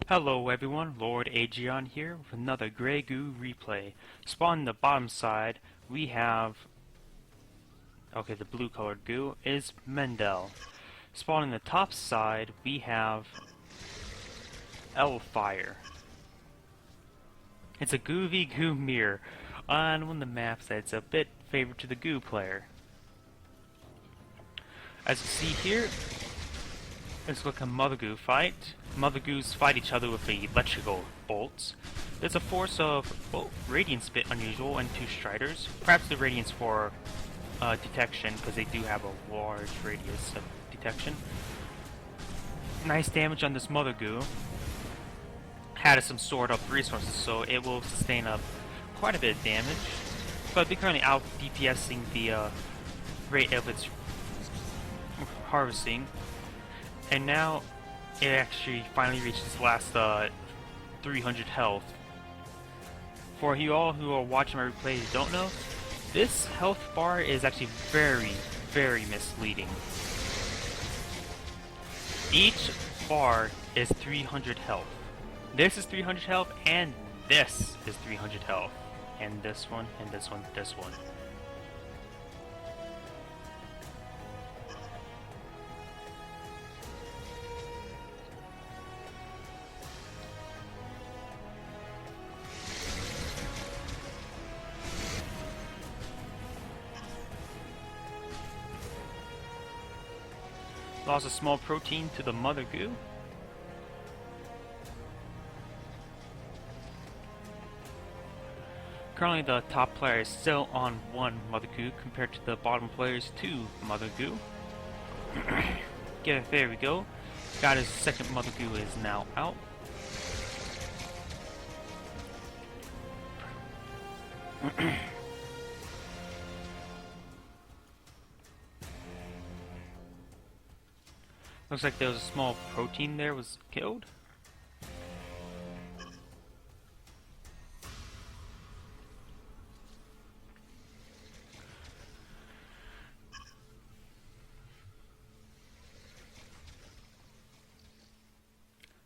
Hello everyone, Lord.agion here with another Grey Goo Replay. Spawn on the bottom side, we have... okay, the blue colored goo is Mendel. Spawn on the top side, we have... Elfire. It's a Goo v Goo mirror on one of the maps that's a bit favored to the Goo player. As you see here, it's like a Mother Goo fight. Mother Goos fight each other with electrical bolts. There's a force of Radiance, a bit unusual, and 2 Striders. Perhaps the Radiance for detection, because they do have a large radius of detection. Nice damage on this Mother Goo. Had some stored up resources, so it will sustain up quite a bit of damage. But they're currently out DPSing the rate of its harvesting. And now it actually finally reached its last 300 health. For you all who are watching my replay who don't know, this health bar is actually very, very misleading. Each bar is 300 health. This is 300 health, and this is 300 health. And this one, and this one, this one. Lost a small protein to the Mother Goo. Currently the top player is still on 1 Mother Goo compared to the bottom player's 2 Mother Goo. There we go. Got his second Mother Goo is now out. Looks like there was a small protein there was killed.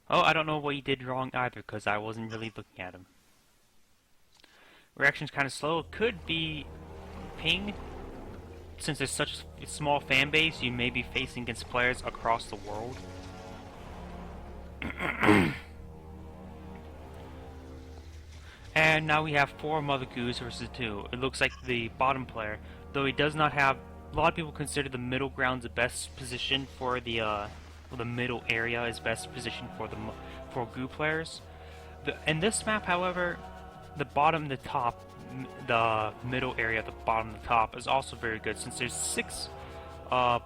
Oh, I don't know what he did wrong either, because I wasn't really looking at him. Reaction's kind of slow. It could be ping. Since there's such a small fan base, you may be facing against players across the world. And now we have 4 Mother Goos versus 2. It looks like the bottom player, though he does not have... a lot of people consider the middle ground the best position for the middle area is best position for Goo players. In this map, however, the bottom, the top, the middle area, the bottom, the top is also very good, since there's 6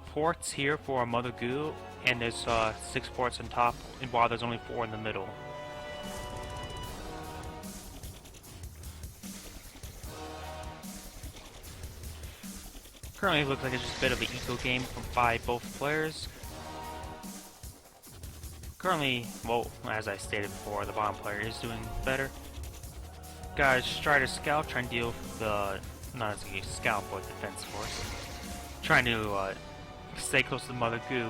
ports here for a Mother Goo, and there's 6 ports on top, and while there's only 4 in the middle. Currently, it looks like it's just a bit of an eco game by both players. Currently, well, as I stated before, the bottom player is doing better. Got a Strider Scout trying to deal with the, not as a scout, but defense force. Trying to stay close to the Mother Goo. You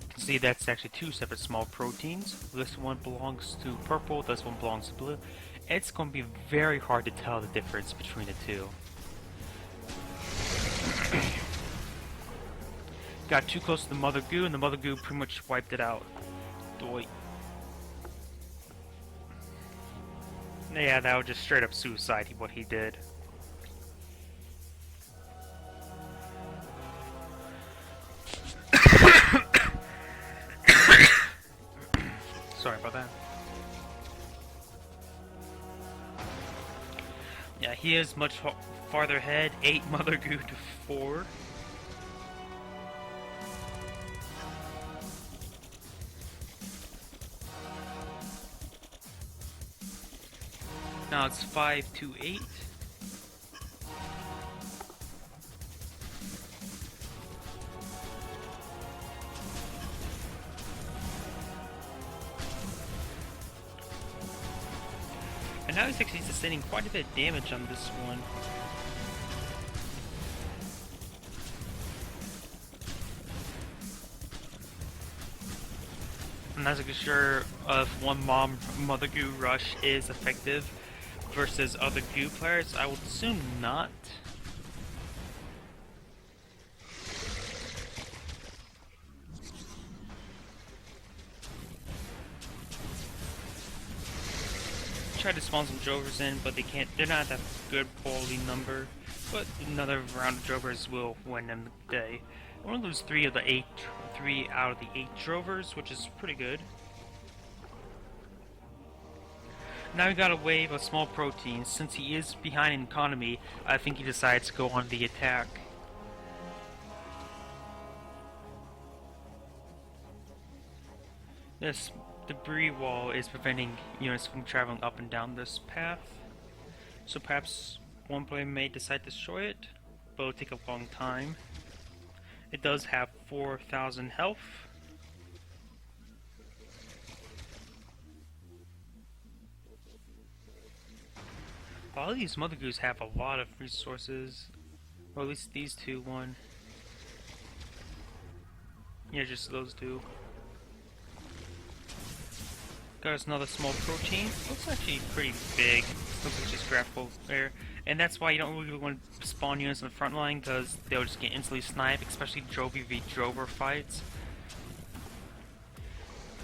can see that's actually 2 separate small proteins. This one belongs to purple, this one belongs to blue. It's going to be very hard to tell the difference between the 2. Got too close to the Mother Goo, and the Mother Goo pretty much wiped it out. Doy. Yeah, that was just straight up suicide, what he did. Sorry about that. Yeah, he is much farther ahead. 8 Mother Goo to 4. Now it's 5 to 8. And now he's actually sustaining quite a bit of damage on this one. I'm not so sure if one Mother Goo rush is effective versus other Goo players. I would assume not. Tried to spawn some Drovers in, but they can't. They're not that good quality number. But another round of Drovers will win them the day. I want to lose 3 out of the 8 Drovers, which is pretty good. Now we got a wave of small proteins. Since he is behind in economy, I think he decides to go on the attack. This debris wall is preventing units from traveling up and down this path. So perhaps one player may decide to destroy it, but it'll take a long time. It does have 4,000 health. All of these Mother Goos have a lot of resources. Or at least these two, one. Yeah, just those two. Got us another small protein. Looks actually pretty big. Looks like just grapple there. And that's why you don't really want to spawn units on the front line, because they'll just get instantly sniped, especially Drover v Drover fights.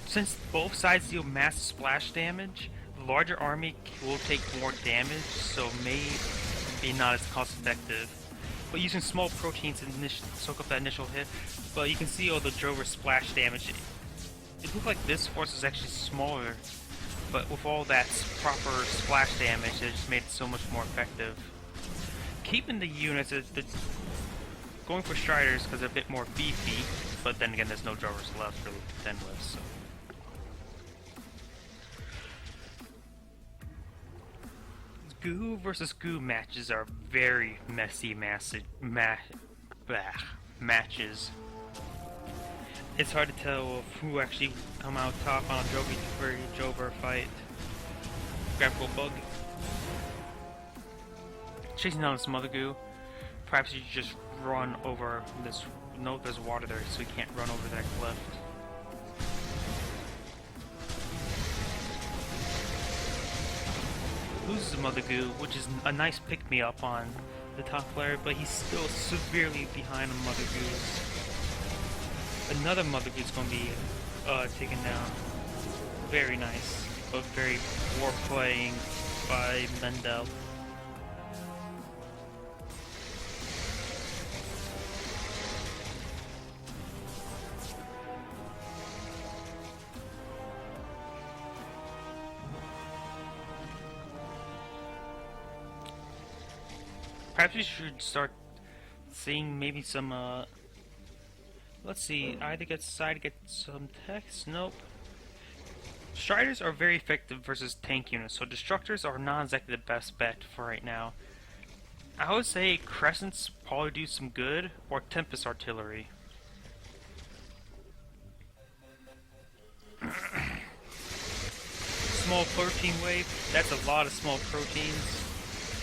Since both sides deal massive splash damage, the larger army will take more damage, so may be not as cost effective. But using small proteins to soak up that initial hit, but you can see all the Drover splash damage. It looks like this force is actually smaller, but with all that proper splash damage, it just made it so much more effective. Keeping the units, going for Striders because they're a bit more beefy, but then again there's no Drovers left really to contend with, so. Goo versus Goo matches are very messy matches. It's hard to tell who actually come out top on a Drover fight. Grapple bug. Chasing down this Mother Goo. Perhaps you just run over this. No, there's water there, so you can't run over that cliff. Loses the Mother Goo, which is a nice pick-me-up on the top player, but he's still severely behind on Mother Goos. Another Mother Goo's going to be taken down. Very nice, but very poor playing by Mendel. Perhaps we should start seeing maybe some, let's see, either get some text, nope. Striders are very effective versus tank units, so Destructors are not exactly the best bet for right now. I would say Crescents probably do some good, or Tempest Artillery. Small protein wave, that's a lot of small proteins.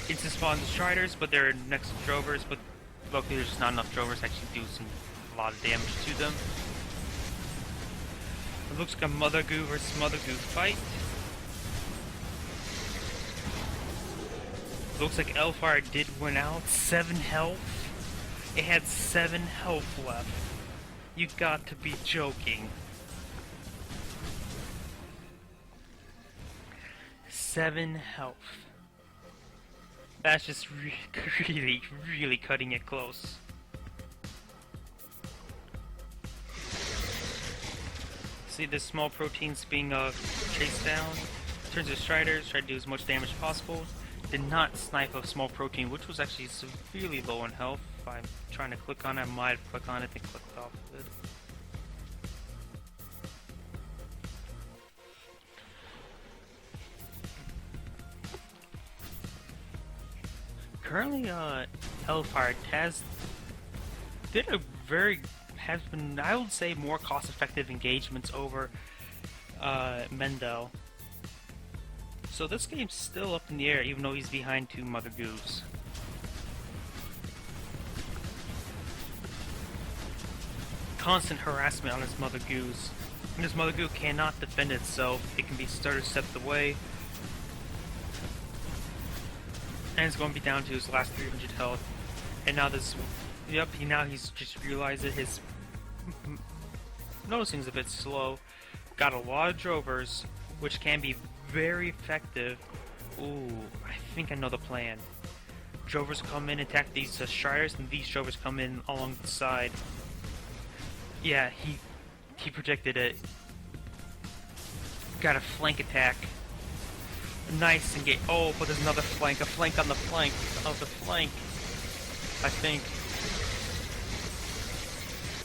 Instant spawn the Striders, but they're next to Drovers, but luckily there's just not enough Drovers to actually do a lot of damage to them. It looks like a Mother Goo versus Mother Goo fight. Looks like Elfire did win out. 7 health. It had 7 health left. You got to be joking. 7 health. That's just really cutting it close. See the small proteins being chased down. Turns to Striders, try to do as much damage as possible. Did not snipe a small protein, which was actually severely low in health. If I'm trying to click on it, I might have clicked on it and clicked off of it. Currently, Elfire has been, I would say, more cost-effective engagements over Mendel. So this game's still up in the air, even though he's behind 2 Mother Goos. Constant harassment on his Mother Goos. When his Mother Goo cannot defend itself, it can be started stepped away. And it's going to be down to his last 300 health. And now this, yep, now he's just realized that his noticing's a bit slow. Got a lot of drovers, which can be very effective. Ooh, I think I know the plan. Drovers come in, attack these Striders, and these Drovers come in along the side. Yeah, he predicted it. Got a flank attack. Nice and get. Oh, but there's another flank. A flank on the flank of the flank. I think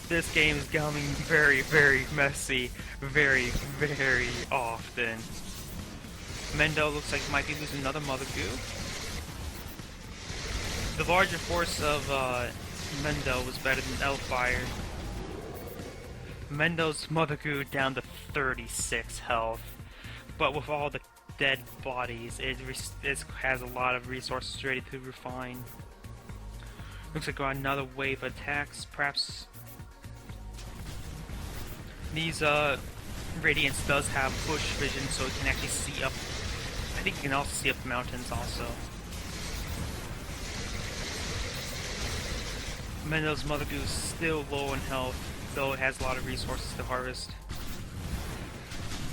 this game is becoming very, very messy, very, very often. Mendel looks like he might be losing another Mother Goo. The larger force of Mendel was better than Elfire. Mendel's Mother Goo down to 36 health, but with all the dead bodies, it has a lot of resources ready to refine. Looks like got another wave of attacks, perhaps. These Radiance does have bush vision, so it can actually see up. I think it can also see up mountains also. Mendel's Mother Goo is still low in health, though it has a lot of resources to harvest.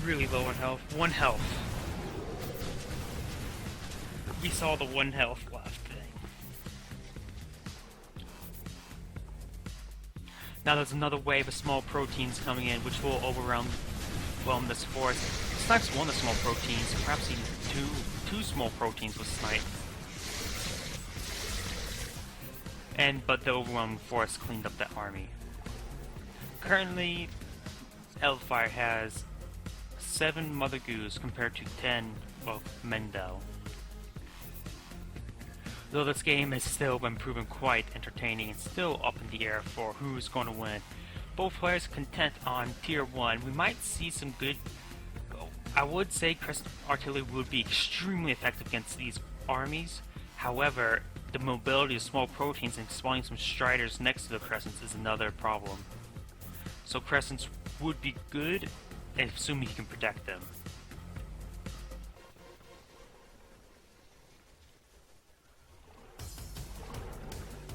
Really low in health. 1 health. We saw the 1 health left thing. Now there's another wave of small proteins coming in, which will overwhelm this forest. Snipes 1 of the small proteins, perhaps even two small proteins with Snipe. But the overwhelming forest cleaned up that army. Currently, Elfire has 7 Mother Goos compared to 10 of Mendel. Though this game has still been proven quite entertaining and still up in the air for who's going to win. Both players content on Tier 1. We might see some good... I would say Crescent Artillery would be extremely effective against these armies. However, the mobility of small proteins and spawning some Striders next to the Crescents is another problem. So Crescents would be good, assuming you can protect them.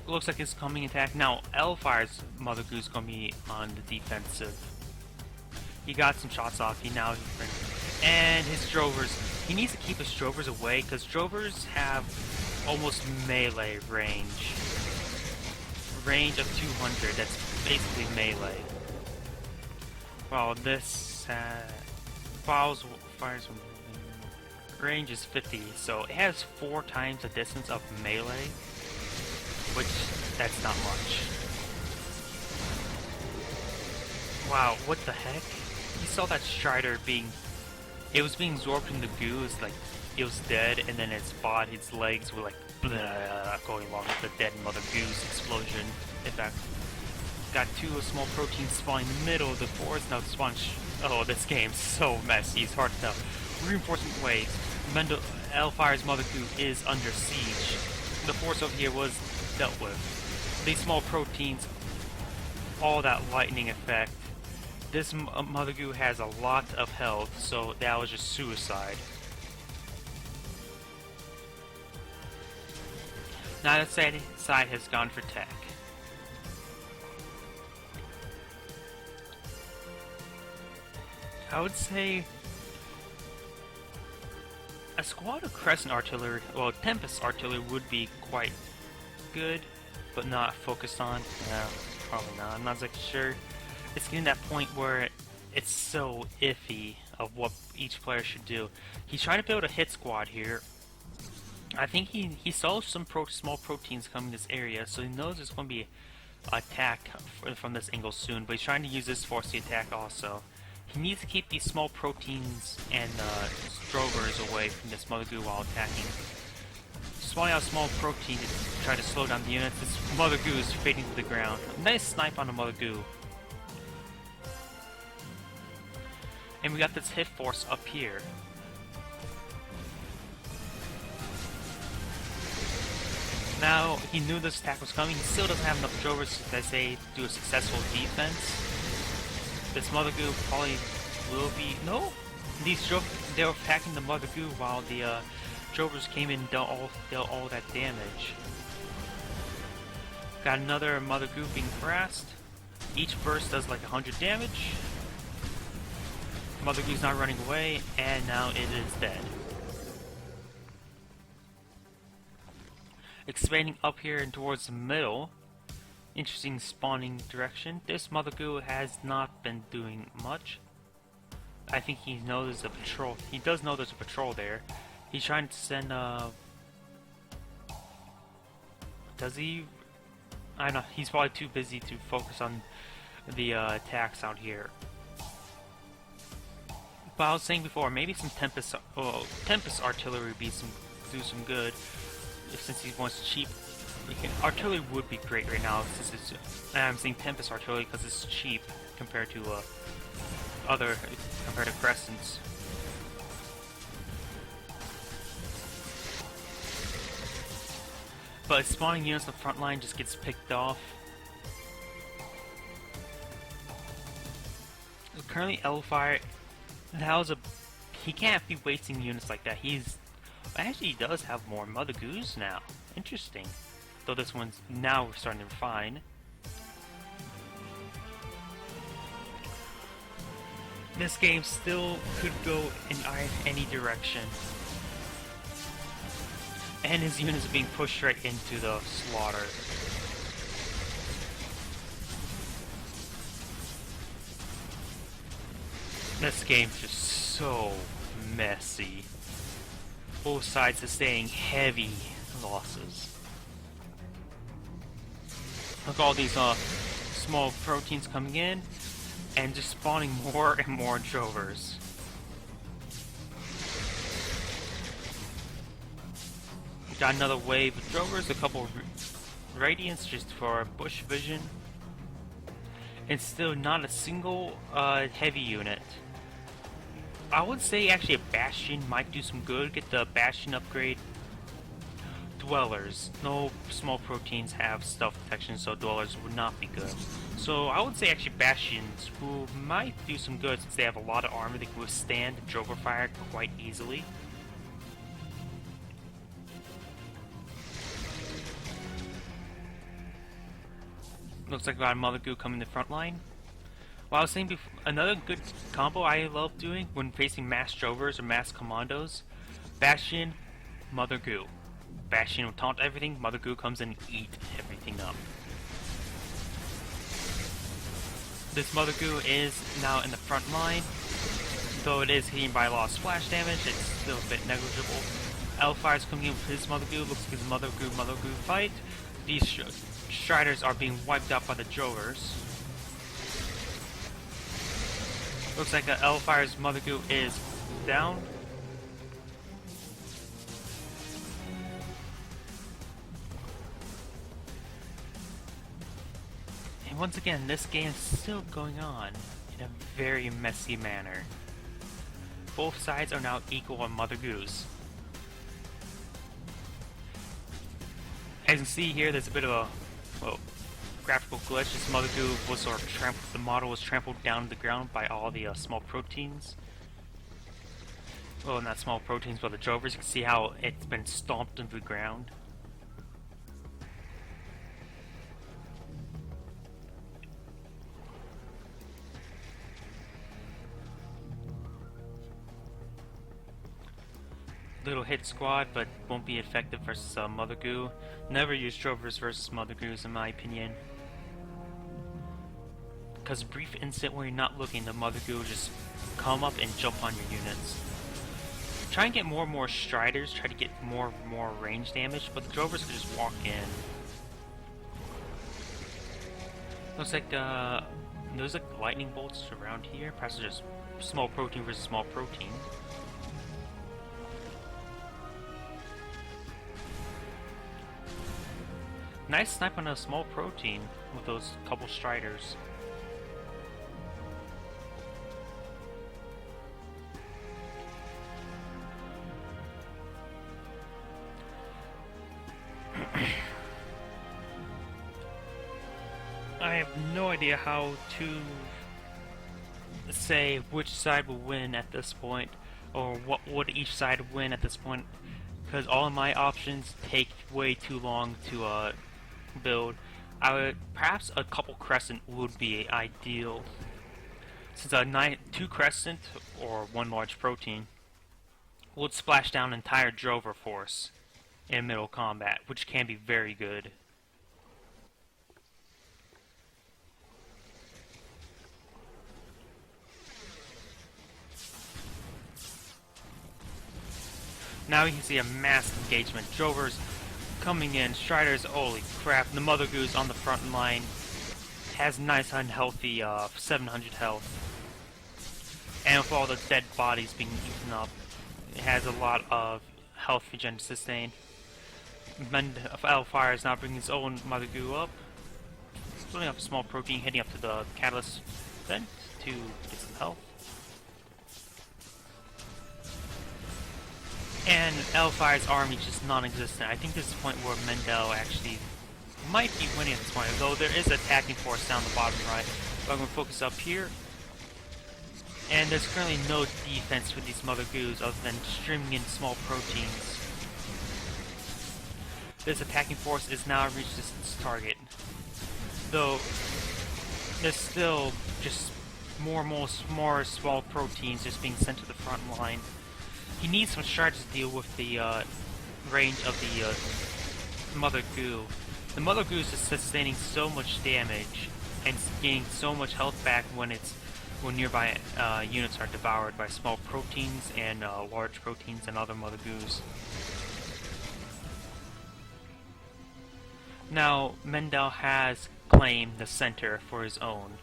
Looks like it's coming attack. Now, Elfire's Mother Goo is going to be on the defensive. He got some shots off. And his Drovers. He needs to keep his Drovers away, because Drovers have almost melee range. Range of 200. That's basically melee. Well, this fire's range is 50, so it has 4 times the distance of melee. Which, that's not much. Wow, what the heck? You saw that Strider it was being absorbed in the goo, it was dead, and then its legs were like, blah, going along with the dead Mother Goo's explosion effect. Got 2 small proteins spawning in the middle of the forest, now spawn oh, this game's so messy, it's hard to tell. Reinforcement waves. Elfire's Mother Goo is under siege. The force over here was dealt with. These small proteins, all that lightning effect. This Mother Goo has a lot of health, so that was just suicide. Now that side has gone for tech. I would say a squad of Crescent Artillery, well, Tempest Artillery would be quite good, but not focused on. No, probably not. I'm not exactly sure. It's getting to that point where it's so iffy of what each player should do. He's trying to build a hit squad here. I think he saw some small proteins coming this area, so he knows there's going to be an attack from this angle soon, but he's trying to use this force to attack also. He needs to keep these small proteins and Drovers away from this Mother Goo while attacking. Spawning out small protein to try to slow down the units. This Mother Goo is fading to the ground. Nice snipe on the Mother Goo. And we got this hit force up here. Now, he knew this attack was coming. He still doesn't have enough Drovers to say do a successful defense. This Mother Goo probably will be... No! They were attacking the Mother Goo while the Drovers came in and dealt all that damage. Got another Mother Goo being harassed. Each burst does like 100 damage. Mother Goo's not running away, and now it is dead. Expanding up here and towards the middle. Interesting spawning direction. This Mother Goo has not been doing much. I think he knows there's a patrol. He does know there's a patrol there. He's trying to send does he? I don't know. He's probably too busy to focus on the attacks out here. But I was saying before, maybe some Tempest artillery would be do some good. Since he wants cheap, artillery would be great right now. Since it's, I'm saying Tempest artillery because it's cheap compared to compared to Crescents. But spawning units on the front line just gets picked off. Currently, Elfire, he can't be wasting units like that. Actually, he does have more Mother Goos now. Interesting. Though this one's now we're starting to refine. This game still could go in any direction. And his units are being pushed right into the slaughter. This game's just so messy. Both sides sustaining heavy losses. Look at all these small proteins coming in and just spawning more and more Drovers. Got another wave of Drovers, a couple Radiants just for bush vision. And still not a single heavy unit. I would say actually a Bastion might do some good. Get the Bastion upgrade. Dwellers. No small proteins have stealth protection, so Dwellers would not be good. So I would say actually Bastions who might do some good since they have a lot of armor. They can withstand Drover fire quite easily. Looks like we got a Mother Goo coming to the front line. Well, I was saying before, another good combo I love doing when facing mass Drovers or mass commandos. Bastion, Mother Goo. Bastion will taunt everything, Mother Goo comes in and eat everything up. This Mother Goo is now in the front line. Though it is hitting by a lot of splash damage, it's still a bit negligible. Elfire is coming in with his Mother Goo, looks like his Mother Goo fight. These Striders are being wiped out by the Drovers. Looks like Elfire's Mother Goo is down. And once again, this game is still going on in a very messy manner. Both sides are now equal on Mother Goos. As you can see here, there's a bit of a graphical glitch. This Mother Goo was sort of trampled. The model was trampled down to the ground by all the small proteins. Well, not small proteins, but the Drovers. You can see how it's been stomped into the ground. Little hit squad, but won't be effective versus Mother Goo. Never use Drovers versus Mother Goos, in my opinion. Because brief instant when you're not looking, the Mother Goo will just come up and jump on your units. Try and get more and more Striders, try to get more range damage, but the Drovers can just walk in. Looks like there's like lightning bolts around here. Perhaps just small protein versus small protein. Nice snipe on a small protein with those couple Striders. no idea how to say which side will win at this point, or what would each side win at this point, because all of my options take way too long to build. I would perhaps a couple crescent would be ideal, since a 2 crescent or 1 large protein would splash down an entire drover force in middle combat, which can be very good. Now you can see a mass engagement. Drovers coming in, Striders, holy crap, the Mother Goose on the front line has nice unhealthy 700 health. And with all the dead bodies being eaten up, it has a lot of health regen sustained. Elfire is now bringing his own Mother Goo up, splitting up a small protein, heading up to the catalyst vent to get some health. And Elfire's army is just non-existent. I think this is the point where Mendel actually might be winning at this point, although there is an attacking force down the bottom right. But I'm going to focus up here. And there's currently no defense with these Mother Goos other than streaming in small proteins. This attacking force is now reached its target. Though, there's still just more small proteins just being sent to the front line. He needs some strategies to deal with the range of the Mother Goo. The Mother Goo is just sustaining so much damage and gaining so much health back when nearby units are devoured by small proteins and large proteins and other Mother Goos. Now, Mendel has claimed the center for his own.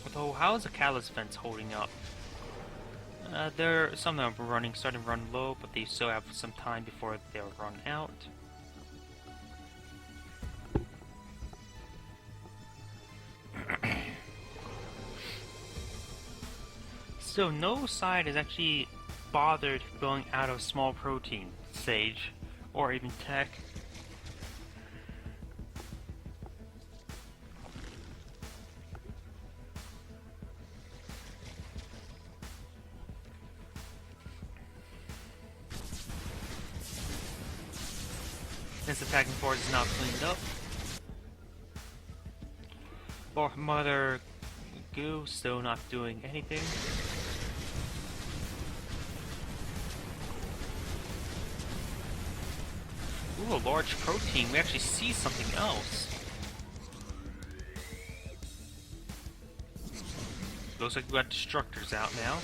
Although, how is the catalyst vents holding up? Some of them are starting to run low, but they still have some time before they'll run out. Still, no side is actually bothered going out of small protein, Sage, or even Tech. This attacking force is now cleaned up. Or Mother Goo still not doing anything. Ooh, a large protein. We actually see something else. Looks like we got destructors out now.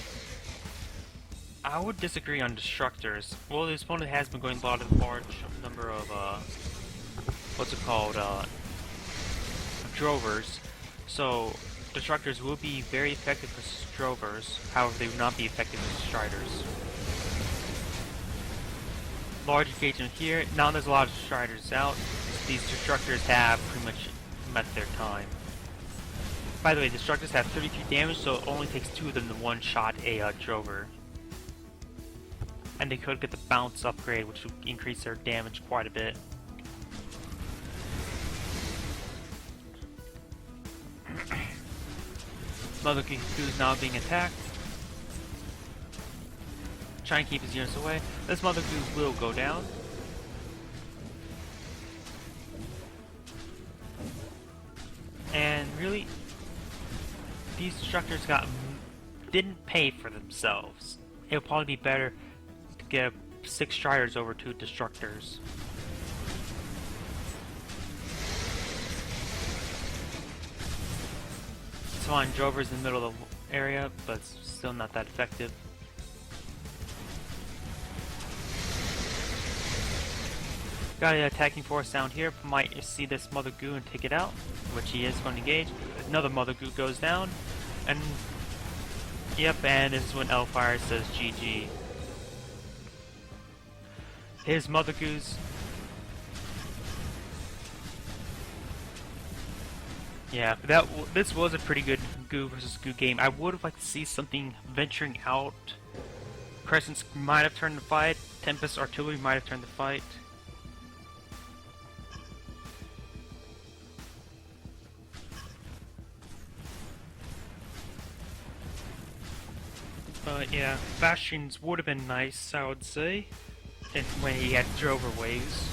I would disagree on destructors. Well, this opponent has been going a large number of drovers. So destructors will be very effective for drovers. However, they will not be effective for striders. Large engagement here. Now there's a lot of striders out. These destructors have pretty much met their time. By the way, destructors have 33 damage, so it only takes 2 of them to one-shot a drover. And they could get the bounce upgrade, which would increase their damage quite a bit. Mother Goo is now being attacked. Try and keep his units away. This Mother Goo will go down. And really, these destructors didn't pay for themselves. It would probably be better to get 6 striders over 2 destructors. It's fine, Drover's in the middle of the area, but it's still not that effective. Got an attacking force down here, might see this Mother Goo and take it out, which he is going to engage. Another Mother Goo goes down, and yep, and this is when Elfire says GG. His Mother Goos. Yeah, this was a pretty good Goo versus Goo game. I would have liked to see something venturing out. Crescents might have turned the fight. Tempest Artillery might have turned the fight. Yeah, Bastions would have been nice, I would say, when he had Drover waves.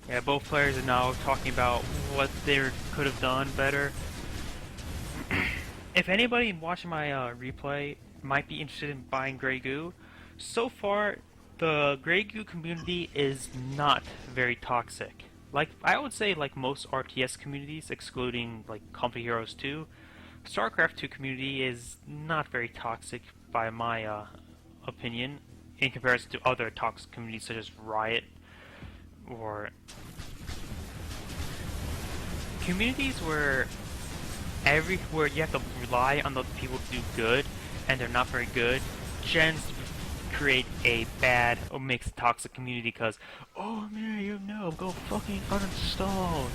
Yeah, both players are now talking about what they could have done better. If anybody watching my replay might be interested in buying Grey Goo, so far the Grey Goo community is not very toxic. Like, I would say, like most RTS communities, excluding like Company Heroes 2, Starcraft 2 community is not very toxic by my opinion in comparison to other toxic communities such as Riot or communities where you have to rely on those people to do good and they're not very good, tends to create a bad or makes a toxic community because, oh man, you know, go fucking uninstall,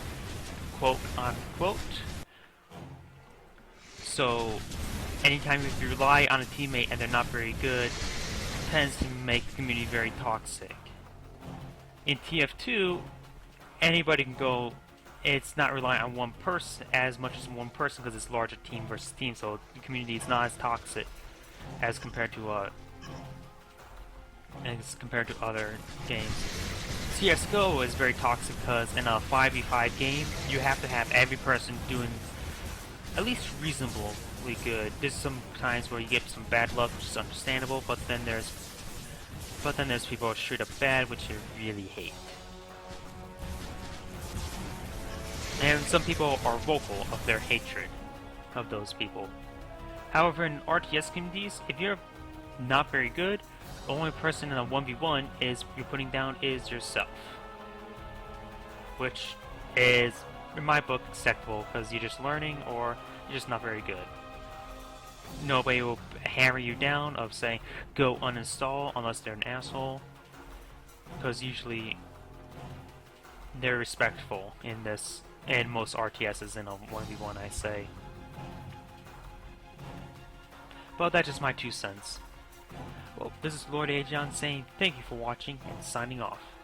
quote unquote. So anytime if you rely on a teammate and they're not very good, tends to make the community very toxic. In TF2, anybody can go. It's not relying on one person as much as one person because it's larger team versus team, so the community is not as toxic as compared to other games. CS:GO is very toxic because in a 5v5 game, you have to have every person doing at least reasonably good. There's some times where you get some bad luck, which is understandable, but then there's people who are straight up bad, which you really hate. And some people are vocal of their hatred of those people. However, in RTS communities, if you're not very good, the only person in a 1v1 you're putting down is yourself. Which is, in my book, acceptable because you're just learning or you're just not very good. Nobody will hammer you down of saying, go uninstall unless they're an asshole. Because usually they're respectful in most RTSs in a 1v1, I say. But that's just my 2 cents. Well, this is Lord.agion saying thank you for watching and signing off.